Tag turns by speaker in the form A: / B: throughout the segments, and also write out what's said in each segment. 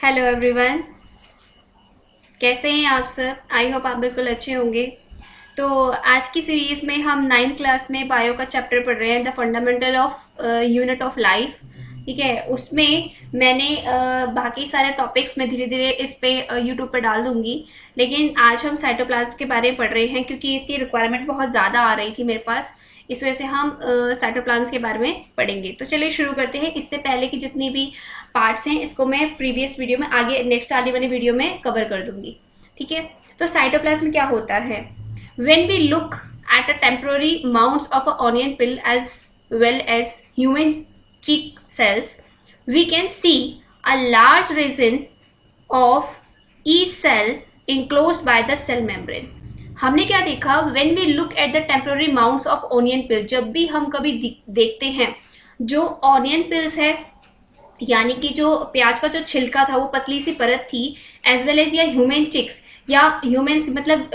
A: Hello everyone. कैसे हैं आप सब? आई होप आप बिल्कुल अच्छे होंगे। तो आज की सीरीज में हम 9th क्लास में बायो का चैप्टर पढ़ रहे हैं, the fundamental of unit of life. ठीक है, उसमें मैंने बाकी सारे टॉपिक्स में धीरे धीरे इस पे यूट्यूब पे डाल दूंगी। लेकिन आज हम साइटोप्लाज्म के बारे में पढ़ रहे हैं क्योंकि इसकी रिक्वायरमेंट बहुत ज़्यादा आ रही थी मेरे पास। इस वजह से हम साइटोप्लाज्म के बारे में पढ़ेंगे। तो चलिए शुरू करते हैं। इससे पहले की जितनी भी पार्ट्स हैं इसको मैं प्रीवियस वीडियो में, आगे नेक्स्ट आने वाली वीडियो में कवर कर दूंगी। ठीक है, तो साइटोप्लाज्म क्या होता है? When we look at a temporary mounds of an onion pill as well as human cheek cells, we can see a large region of each cell enclosed by the cell membrane. हमने क्या देखा? When we look at the temporary mounds of onion pill, जब भी हम कभी देखते हैं जो ऑनियन पिल्स है, यानी कि जो प्याज का जो छिलका था वो पतली सी परत थी, एज वेल एज या ह्यूमन चिक्स, या ह्यूमन्स मतलब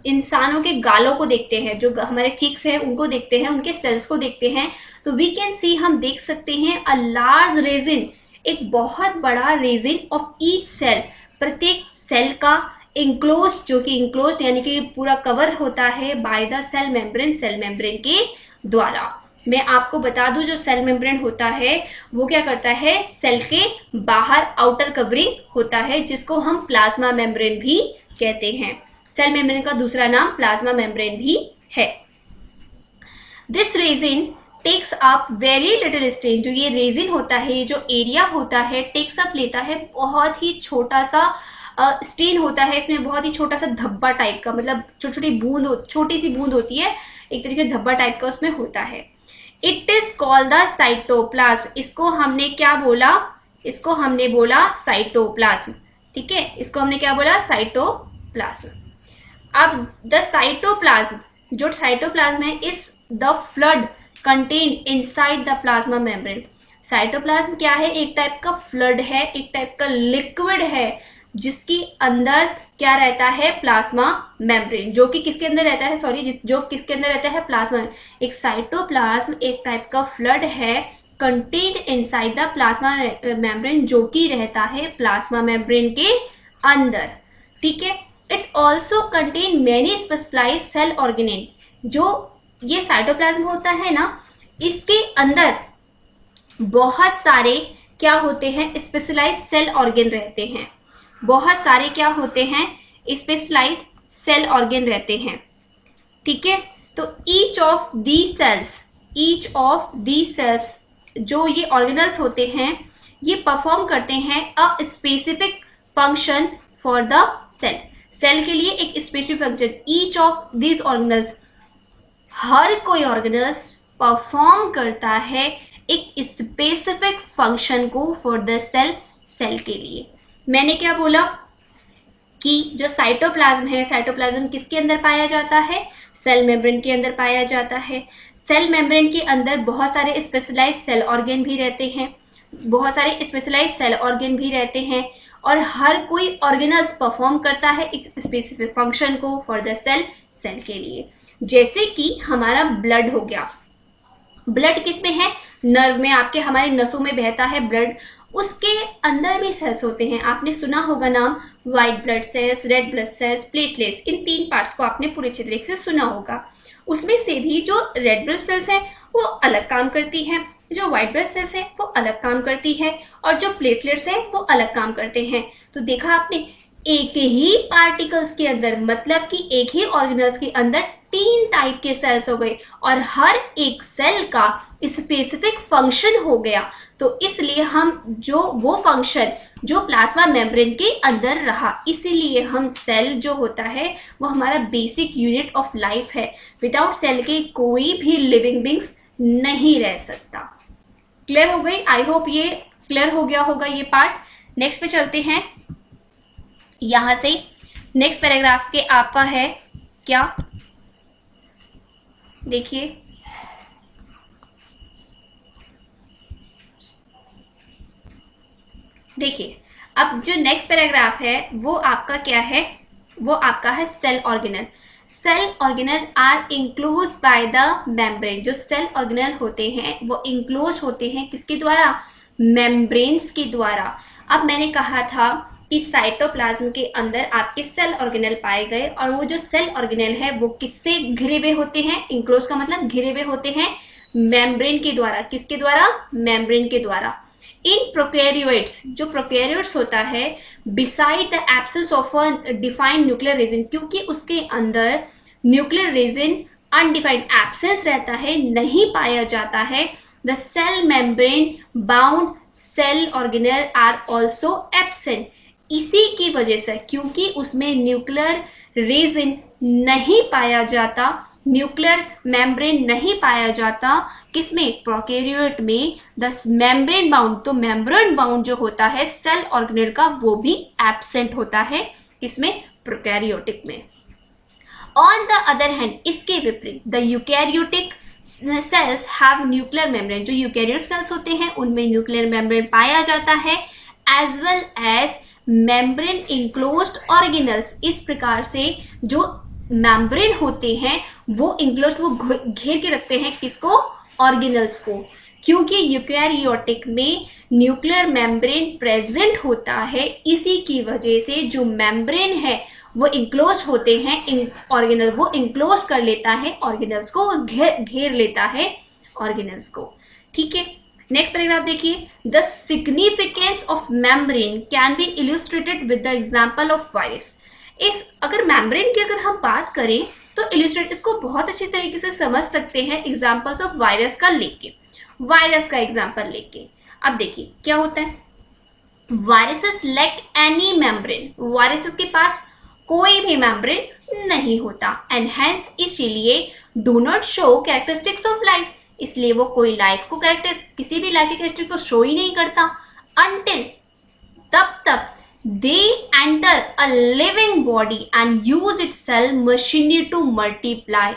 A: इंसानों के गालों को देखते हैं, जो हमारे चिक्स हैं उनको देखते हैं, उनके सेल्स को देखते हैं, तो वी कैन सी, हम देख सकते हैं अ लार्ज रेजिन, एक बहुत बड़ा रेजिन ऑफ ईच सेल, प्रत्येक सेल का इंक्लोज, जो कि इंक्लोज यानी कि पूरा कवर होता है by the cell membrane, cell membrane के द्वारा। मैं आपको बता दूं, जो सेल मेम्ब्रेन होता है वो क्या करता है? सेल के बाहर आउटर कवरिंग होता है, जिसको हम प्लाज्मा मेम्ब्रेन भी कहते हैं। सेल मेम्ब्रेन का दूसरा नाम प्लाज्मा मेम्ब्रेन भी है। This region takes up very little stain, जो ये रेजिन होता है, ये जो एरिया होता है, टेक्स अप लेता है बहुत ही छोटा सा स्टेन होता है, इसमें बहुत ही छोटा सा धब्बा टाइप का, मतलब छोटी छोटी बूंद, छोटी सी बूंद होती है, एक तरीके से धब्बा टाइप का उसमें होता है। It is called the cytoplasm. इसको हमने क्या बोला? इसको हमने बोला साइटोप्लाज्म। ठीक है, इसको हमने क्या बोला? साइटोप्लाज्म। अब द साइटोप्लाज्म, जो साइटोप्लाज्म है, is the flood contain inside the plasma membrane. Cytoplasm क्या है? एक टाइप का फ्लड है, एक टाइप का लिक्विड है, जिसके अंदर क्या रहता है? Plasma membrane. जो कि किसके अंदर रहता है? सॉरी, जो किसके अंदर रहता है? प्लाज्मा। एक साइटोप्लाज्म एक टाइप का फ्लड है contained inside the plasma membrane, जो कि रहता है प्लाज्मा मेम्ब्रेन के अंदर। ठीक है, it also contain many specialised cell organelle. जो ये साइटोप्लाज्म होता है ना, इसके अंदर बहुत सारे क्या होते हैं? स्पेशलाइज्ड सेल ऑर्गेन रहते हैं। बहुत सारे क्या होते हैं? स्पेशलाइज्ड सेल ऑर्गेन रहते हैं। ठीक है, तो ईच ऑफ दी सेल्स, जो ये ऑर्गेनल्स होते हैं, ये परफॉर्म करते हैं a specific function for the cell. Cell के लिए एक specific function. Each of these organelles, हर कोई ऑर्गेनल्स परफॉर्म करता है एक स्पेसिफिक फंक्शन को फॉर द सेल, सेल के लिए। मैंने क्या बोला कि जो साइटोप्लाज्म है, साइटोप्लाज्म किसके अंदर पाया जाता है? सेल मेम्ब्रेन के अंदर पाया जाता है। सेल मेम्ब्रेन के अंदर बहुत सारे स्पेशलाइज्ड सेल ऑर्गेन भी रहते हैं, बहुत सारे स्पेशलाइज्ड सेल ऑर्गेन भी रहते हैं, और हर कोई ऑर्गेनल्स परफॉर्म करता है एक स्पेसिफिक फंक्शन को फॉर द सेल, सेल के लिए। जैसे कि हमारा ब्लड हो गया। ब्लड किस में है? नर्व में, आपके हमारे नसों में बहता है ब्लड। उसके अंदर भी सेल्स होते हैं। आपने सुना होगा नाम, white blood cells, red blood cells, platelets. इन तीन पार्ट्स को आपने पूरे अच्छे तरीके से सुना होगा। उसमें से भी जो रेड ब्लड सेल्स हैं वो अलग काम करती हैं, जो व्हाइट ब्लड सेल्स हैं वो अलग काम करती है, और जो प्लेटलेट्स हैं वो अलग काम करते हैं। तो देखा आपने, एक ही पार्टिकल्स के अंदर, मतलब कि एक ही ऑर्गेनल्स के अंदर तीन टाइप के सेल्स हो गए, और हर एक सेल का स्पेसिफिक फंक्शन हो गया। तो इसलिए हम जो वो फंक्शन जो प्लाज्मा मेम्ब्रेन के अंदर रहा, इसीलिए हम सेल जो होता है वो हमारा बेसिक यूनिट ऑफ लाइफ है। विदाउट सेल के कोई भी लिविंग बींग्स नहीं रह सकता। क्लियर हो गई? आई होप ये क्लियर हो गया होगा ये पार्ट। नेक्स्ट पे चलते हैं। यहां से नेक्स्ट पैराग्राफ के आपका है क्या? देखिए, देखिए अब जो नेक्स्ट पैराग्राफ है वो आपका क्या है? वो आपका है cell organelle. Cell organelle are enclose by the membrane. जो सेल ऑर्गेनल होते हैं वो इंक्लोज होते हैं किसके द्वारा? मेम्ब्रेन्स के द्वारा। अब मैंने कहा था कि साइटोप्लाज्म के अंदर आपके सेल ऑर्गेनेल पाए गए, और वो जो सेल ऑर्गेनेल है वो किससे घिरे हुए होते हैं? इंक्लोज का मतलब घिरे हुए होते हैं मेम्ब्रेन के द्वारा। किसके द्वारा? मेम्ब्रेन के द्वारा। इन प्रोकैरियोट्स, जो प्रोकैरियोट्स होता है, beside the absence of a defined nuclear region, क्योंकि उसके अंदर न्यूक्लियर रीजन अनडिफाइंड एब्सेंस रहता है, नहीं पाया जाता है, the cell membrane bound cell organelle are also absent. इसी की वजह से, क्योंकि उसमें न्यूक्लियर रीजन नहीं पाया जाता, न्यूक्लियर मेम्ब्रेन नहीं पाया जाता, किसमें? प्रोकैरियोट में। द मेम्ब्रेन बाउंड, तो मेम्ब्रेन बाउंड जो होता है सेल ऑर्गेनेल का, वो भी एब्सेंट होता है। किसमें? प्रोकैरियोटिक में। ऑन द अदर हैंड, इसके विपरीत, the eukaryotic cells have nuclear membrane, जो यूकैरियोटिक सेल्स होते हैं उनमें न्यूक्लियर मेम्ब्रेन पाया जाता है, as well as membrane enclosed organelles. इस प्रकार से जो मेम्ब्रेन होते हैं वो इंक्लोज्ड, वो घेर के रखते हैं किसको? ऑर्गेनल्स को। क्योंकि यूकैरियोटिक में न्यूक्लियर मेम्ब्रेन प्रेजेंट होता है, इसी की वजह से जो मेम्ब्रेन है वो इंक्लोज होते हैं ऑर्गेनल, वो इंक्लोज कर लेता है ऑर्गेनल्स को, घेर लेता है ऑर्गेनल्स को। ठीक है, नेक्स्ट पैराग्राफ देखिए। The significance of membrane can be illustrated with the example of virus. इस अगर मेम्ब्रेन की अगर हम बात करें तो इल्यूस्ट्रेट, इसको बहुत अच्छी तरीके से समझ सकते हैं एग्जांपल्स ऑफ वायरस का लेके, वायरस का एग्जांपल लेके। अब देखिए क्या होता है, viruses lack any membrane, viruses के पास कोई भी मेम्ब्रेन नहीं होता, एंड हेंस इसीलिए do not show characteristics of life, इसलिए वो कोई लाइफ को किसी भी लाइफ के कैरेक्टरिस्टिक को शो ही नहीं करता। अनटिल, तब तक they enter a living body and use it cell machinery to multiply.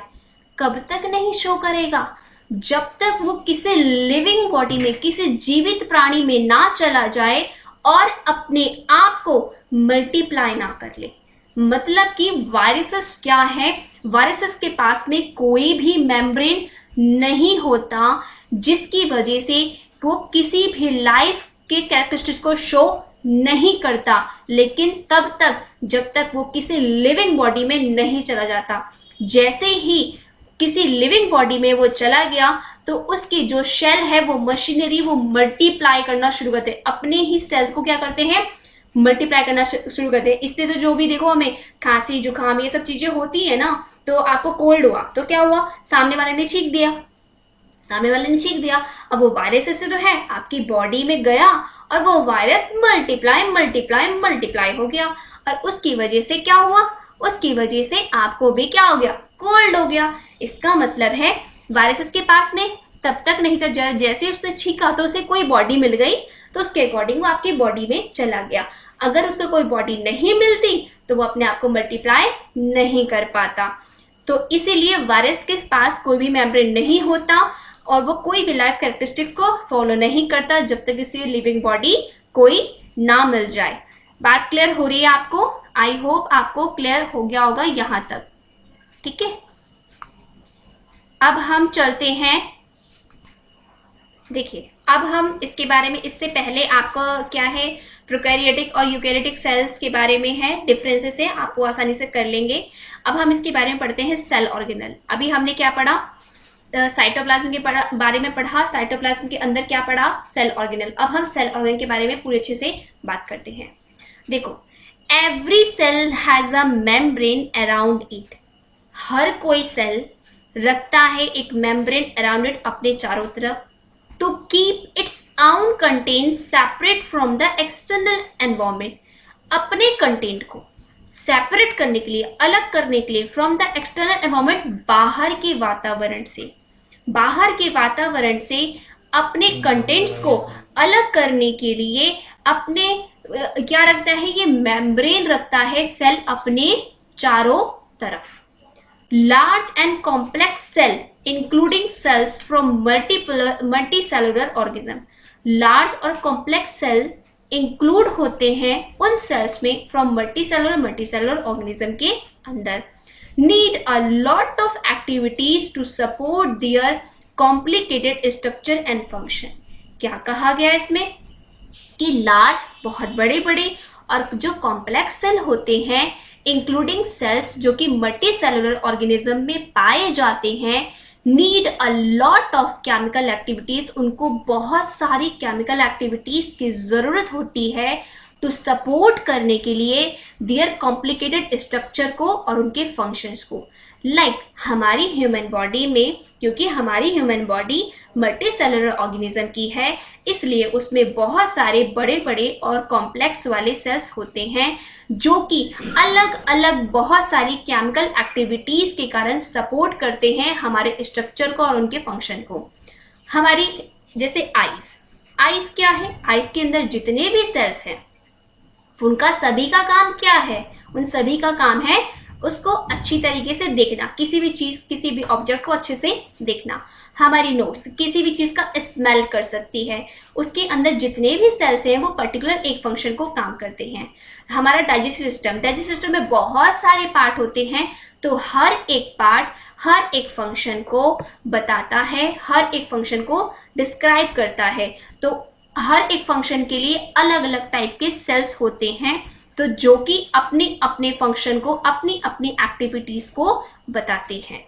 A: कब तक नहीं शो करेगा? जब तक वो किसी लिविंग बॉडी में, किसी जीवित प्राणी में ना चला जाए और अपने आप को मल्टीप्लाई ना कर ले। मतलब कि वायरसेस क्या है, वायरसेस के पास में कोई भी मेम्ब्रेन नहीं होता, जिसकी वजह से वो किसी भी लाइफ के कैरेक्टरिस्टिक्स को शो नहीं करता, लेकिन तब तक जब तक वो किसी लिविंग बॉडी में नहीं चला जाता। जैसे ही किसी लिविंग बॉडी में वो चला गया तो उसकी जो शेल है, वो मशीनरी, वो मल्टीप्लाई करना शुरू करते हैं, अपने ही सेल्स को क्या करते हैं? मल्टीप्लाई करना शुरू करते हैं। इसलिए तो जो भी देखो हमें खांसी जुकाम ये सब चीजें होती है ना, तो आपको कोल्ड हुआ तो क्या हुआ? सामने वाले ने छींक दिया, सामने वाले ने छींक दिया, अब वो वायरस से तो है, आपकी बॉडी में गया और वो वायरस मल्टीप्लाई मल्टीप्लाई मल्टीप्लाई हो गया, और उसकी वजह से क्या हुआ? उसकी वजह से आपको भी क्या हो गया? कोल्ड हो गया। इसका मतलब है वायरसेस के पास में तब तक नहीं था, जैसे उसने छींका तो उसे कोई बॉडी मिल गई तो उसके अकॉर्डिंग वो आपकी बॉडी में चला गया। अगर उसको कोई बॉडी नहीं मिलती तो वो अपने आप को मल्टीप्लाई नहीं कर पाता। तो इसीलिए वायरस के पास कोई भी मेम्ब्रेन नहीं होता और वो कोई भी लाइफ कैरेक्टरिस्टिक्स को फॉलो नहीं करता जब तक इसे लिविंग बॉडी कोई ना मिल जाए। बात क्लियर हो रही है आपको? आई होप आपको क्लियर हो गया होगा यहां तक। ठीक है, अब हम चलते हैं, देखिए अब हम इसके बारे में, इससे पहले आपका क्या है, प्रोकैरियोटिक और यूकैरियोटिक सेल्स के बारे में है, डिफरेंसेस है, आप वो आसानी से कर लेंगे। अब हम इसके बारे में पढ़ते हैं सेल ऑर्गेनल। अभी हमने क्या पढ़ा? साइटोप्लाज्म के बारे में पढ़ा, साइटोप्लाज्म के अंदर क्या पढ़ा? Cell organelle. अब हम सेल ऑर्गेनल के बारे में पूरे अच्छे से बात करते हैं। देखो, every cell has a membrane around it, हर कोई सेल रखता है एक मेम्ब्रेन अराउंड इट, अपने चारों तरफ, to keep its own content separate from the external environment, अपने कंटेंट को सेपरेट करने के लिए, अलग करने के लिए, फ्रॉम द एक्सटर्नल एनवायरमेंट, बाहर के वातावरण से, बाहर के वातावरण से अपने कंटेंट्स को अलग करने के लिए अपने क्या रखता है? ये मेम्ब्रेन रखता है सेल अपने चारों तरफ। Large and complex cell including cells from multicellular organism, large और कॉम्प्लेक्स सेल इंक्लूड होते हैं उन सेल्स में फ्रॉम मल्टीसेलुलर ऑर्गेनिज्म के अंदर, need a lot of activities to support their complicated structure and function. क्या कहा गया इसमें? कि लार्ज बहुत बड़े बड़े और जो कॉम्प्लेक्स सेल होते हैं इंक्लूडिंग सेल्स जो कि मल्टी सेलुलर ऑर्गेनिज्म में पाए जाते हैं need a lot of chemical activities, उनको बहुत सारी केमिकल एक्टिविटीज की जरूरत होती है टू सपोर्ट करने के लिए देयर कॉम्प्लिकेटेड स्ट्रक्चर को और उनके फंक्शंस को। लाइक हमारी ह्यूमन बॉडी में, क्योंकि हमारी human body multi cellular organism की है इसलिए उसमें बहुत सारे बड़े बड़े और कॉम्प्लेक्स वाले सेल्स होते हैं जो कि अलग अलग बहुत सारी केमिकल एक्टिविटीज के कारण सपोर्ट करते हैं हमारे स्ट्रक्चर को और उनके फंक्शन को। हमारी जैसे आईज, आईज क्या है? आईज के अंदर जितने भी सेल्स हैं उनका सभी का काम क्या है? उन सभी का काम है उसको अच्छी तरीके से देखना, किसी भी चीज किसी भी ऑब्जेक्ट को अच्छे से देखना। हमारी नोज किसी भी चीज का स्मेल कर सकती है, उसके अंदर जितने भी सेल्स हैं वो पर्टिकुलर एक फंक्शन को काम करते हैं। हमारा डाइजेस्टिव सिस्टम, डाइजेस्टिव सिस्टम में बहुत सारे पार्ट होते हैं तो हर एक पार्ट हर एक फंक्शन को बताता है, हर एक फंक्शन को डिस्क्राइब करता है। तो हर एक फंक्शन के लिए अलग अलग टाइप के सेल्स होते हैं तो जो कि अपने अपने फंक्शन को अपनी अपनी एक्टिविटीज को बताते हैं।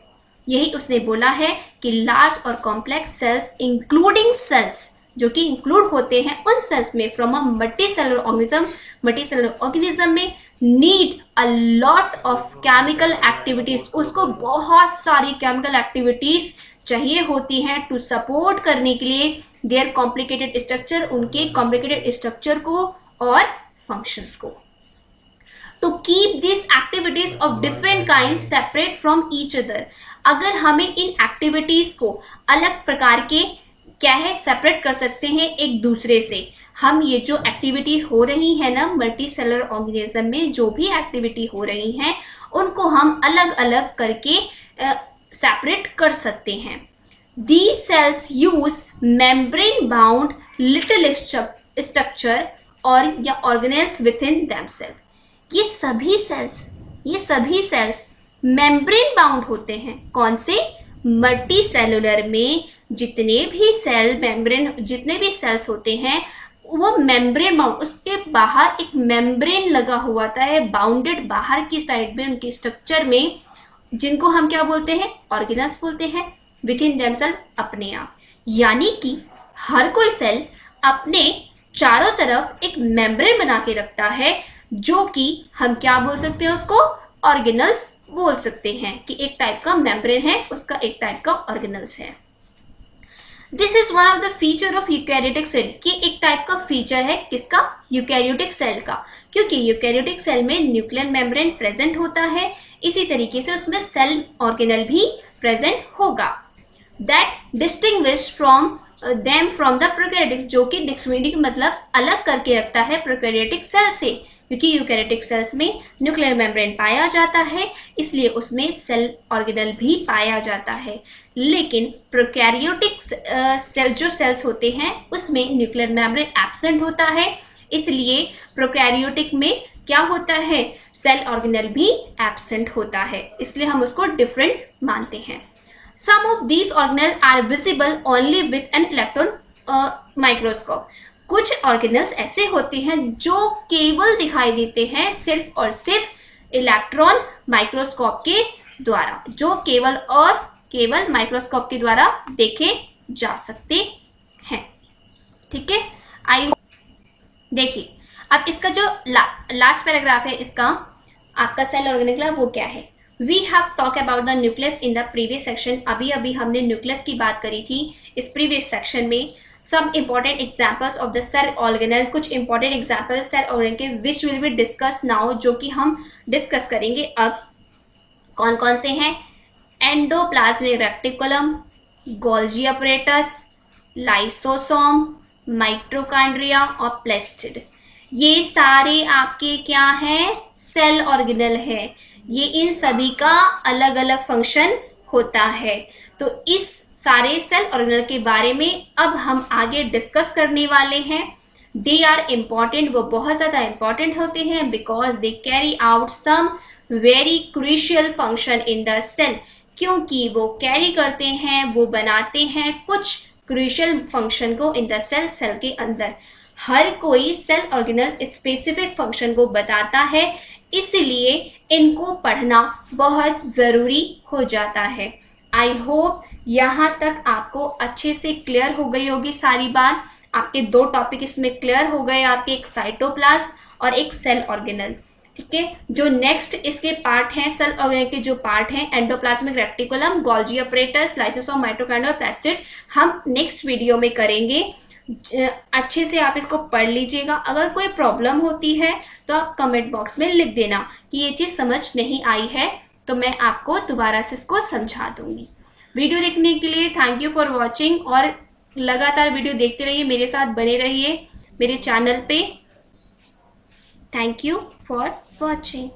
A: यही उसने बोला है कि लार्ज और कॉम्प्लेक्स सेल्स इंक्लूडिंग सेल्स जो कि इंक्लूड होते हैं उन सेल्स में from a multi cellular organism, multi cellular organism में need a lot of chemical activities, उसको बहुत सारी केमिकल एक्टिविटीज चाहिए होती हैं टू सपोर्ट करने के लिए देयर कॉम्प्लिकेटेड स्ट्रक्चर, उनके कॉम्प्लिकेटेड स्ट्रक्चर को और फंक्शंस को। To keep this activities of different kind separate from each other, अगर हमें इन एक्टिविटीज को अलग प्रकार के क्या है सेपरेट कर सकते हैं एक दूसरे से। हम ये जो एक्टिविटी हो रही है ना मल्टी सेलुलर ऑर्गेनिज्म में जो भी एक्टिविटी हो रही हैं उनको हम अलग अलग करके सेपरेट कर सकते हैं। These cells use membrane bound little structure और या organelles within themselves। ये सभी सेल्स मेम्ब्रेन बाउंड होते हैं। कौन से? मल्टी सेलुलर में जितने भी सेल मेम्ब्रेन जितने भी सेल्स होते हैं वो मेम्ब्रेन बाउंड, उसके बाहर एक मेम्ब्रेन लगा हुआ होता है बाउंडेड बाहर की साइड में उनके स्ट्रक्चर में, जिनको हम क्या बोलते हैं? ऑर्गेनल्स बोलते हैं। विथ इन देमसेल्फ, अपने आप, यानी कि हर कोई सेल अपने चारों तरफ एक मेम्ब्रेन बना के रखता है जो कि हम क्या बोल सकते हैं? उसको ऑर्गेनल्स बोल सकते हैं कि एक टाइप का मेम्ब्रेन है, उसका एक टाइप का ऑर्गेनल्स है। This is one of the feature of eukaryotic cell, कि एक टाइप का फीचर है किसका? यूकैरियोटिक सेल का, क्योंकि यूकैरियोटिक सेल में न्यूक्लियर मेम्ब्रेन प्रेजेंट होता है, इसी तरीके से उसमें सेल ऑर्गेनल भी प्रेजेंट होगा। That distinguish from them from the prokaryotics, जो कि डिस्टिंग्विश मतलब अलग करके रखता है प्रोकैरियोटिक सेल से, क्योंकि यूकैरियोटिक सेल्स में न्यूक्लियर मेम्ब्रेन पाया जाता है इसलिए उसमें सेल ऑर्गेनल भी पाया जाता है। लेकिन प्रोकैरियोटिक सेल जो सेल्स होते हैं उसमें न्यूक्लियर मेम्ब्रेन एब्सेंट होता है, इसलिए प्रोकैरियोटिक में क्या होता है? सेल ऑर्गेनल भी एब्सेंट होता है, इसलिए हम उसको डिफरेंट मानते हैं। Some of these organelles are visible only with an electron microscope. कुछ ऑर्गेनल्स ऐसे होते हैं जो केवल दिखाई देते हैं सिर्फ और सिर्फ इलेक्ट्रॉन माइक्रोस्कोप के द्वारा, जो केवल और केवल माइक्रोस्कोप के द्वारा देखे जा सकते हैं। ठीक है, आई देखिए अब इसका जो लास्ट पैराग्राफ है इसका आपका सेल ऑर्गेनल वो क्या है? We have talked about the nucleus in the previous section. अभी हमने न्यूक्लियस की बात करी थी इस प्रीवियस सेक्शन में। Some important examples of the cell organelle, कुछ important examples सेल ऑर्गेनल के which will be discussed now, जो कि हम डिस्कस करेंगे अब। कौन कौन से हैं? Endoplasmic reticulum, Golgi apparatus, lysosome, mitochondria और प्लास्टिड, ये सारे आपके क्या हैं? सेल ऑर्गेनल है। ये इन सभी का अलग अलग फंक्शन होता है। तो इस सारे सेल ऑर्गेनल के बारे में अब हम आगे डिस्कस करने वाले हैं। दे आर इम्पॉर्टेंट, वो बहुत ज्यादा इम्पॉर्टेंट होते हैं because they carry out some very crucial function in the cell, क्योंकि वो कैरी करते हैं, वो बनाते हैं कुछ क्रूशियल फंक्शन को इन द सेल के अंदर। हर कोई सेल ऑर्गेनल स्पेसिफिक फंक्शन को बताता है, इसलिए इनको पढ़ना बहुत ज़रूरी हो जाता है। आई होप यहाँ तक आपको अच्छे से क्लियर हो गई होगी सारी बात। आपके दो टॉपिक इसमें क्लियर हो गए आपके, एक साइटोप्लाज्म और एक सेल ऑर्गेनल। ठीक है, जो नेक्स्ट इसके पार्ट हैं सेल ऑर्गेनल के, जो पार्ट हैं endoplasmic reticulum, Golgi apparatus, lysosome, mitochondria और प्लास्टिड, हम नेक्स्ट वीडियो में करेंगे। अच्छे से आप इसको पढ़ लीजिएगा। अगर कोई प्रॉब्लम होती है तो आप कमेंट बॉक्स में लिख देना कि ये चीज़ समझ नहीं आई है, तो मैं आपको दोबारा से इसको समझा दूंगी। वीडियो देखने के लिए थैंक यू फॉर वॉचिंग, और लगातार वीडियो देखते रहिए, मेरे साथ बने रहिए मेरे चैनल पे। Thank you for watching.